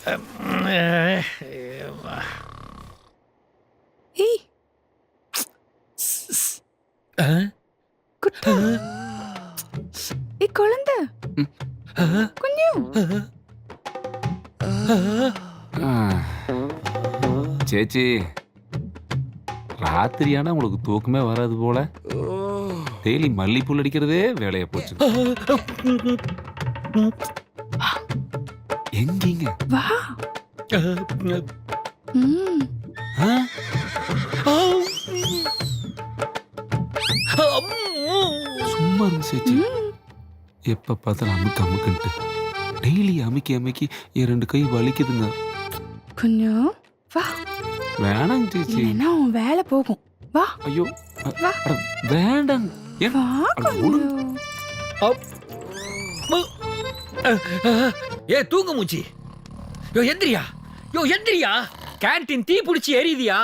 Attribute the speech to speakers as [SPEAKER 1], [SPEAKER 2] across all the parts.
[SPEAKER 1] ஏய் குட்டா ஏய் குழந்தை குஞ்சு
[SPEAKER 2] சேச்சி ராத்திரியானா உங்களுக்கு தூக்கமே வராது போல. டெய்லி மல்லிப்பூல் அடிக்கிறதே வேலையா போச்சு. எங்கீங்க?
[SPEAKER 1] வா
[SPEAKER 2] சும்மா இருந்து சேச்சி. எப்ப பார்த்தாலும் அமுக்கு அமுக்குன்ட்டு டெய்லி அமுக்கி அமுக்கி என் 2 கை வலிக்குதுங்க.
[SPEAKER 1] கொஞ்சம் வா.
[SPEAKER 2] வேணாங்க சேச்சி.
[SPEAKER 1] இல்லைன்னா உன் வேலை போகும். வா.
[SPEAKER 2] ஐயோ
[SPEAKER 1] வா.
[SPEAKER 2] வேண்டாங்க.
[SPEAKER 1] வா கொஞ்சம்.
[SPEAKER 3] ஏ தூங்க மூச்சி. யோ எந்திரியா கேண்டீன் தீ பிடிச்சி எரியுதியா?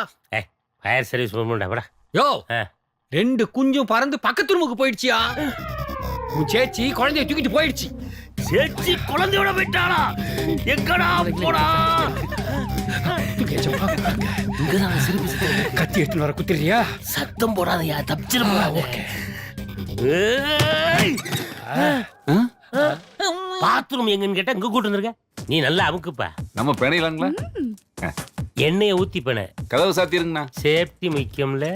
[SPEAKER 4] ஃபயர் சர்வீஸ் போடா.
[SPEAKER 3] யோ 2 குஞ்சும் பறந்து பக்கத்து ரூமுக்கு போயிடுச்சியா? உன் சேச்சி குழந்தைய தூக்கிட்டு போயிடுச்சு.
[SPEAKER 4] சேச்சி குழந்தையோட போயிட்டாளா? எங்கடா போடா?
[SPEAKER 3] கத்தி எடுத்து வர குத்துறியா?
[SPEAKER 4] சத்தம் போடாதயா, தப்பிச்சிட போறாங்க. பாத்ரூம் எங்கன்னு கேட்டா இங்க கூட்டு வந்திருக்க. நீ நல்லா அமுக்குப்பா.
[SPEAKER 2] நம்ம பிணையிலாங்களா?
[SPEAKER 4] எண்ணெயை ஊத்தி பண்ண
[SPEAKER 2] கதவு சாத்திருங்கண்ணா.
[SPEAKER 4] சேஃப்டி முக்கியம்ல.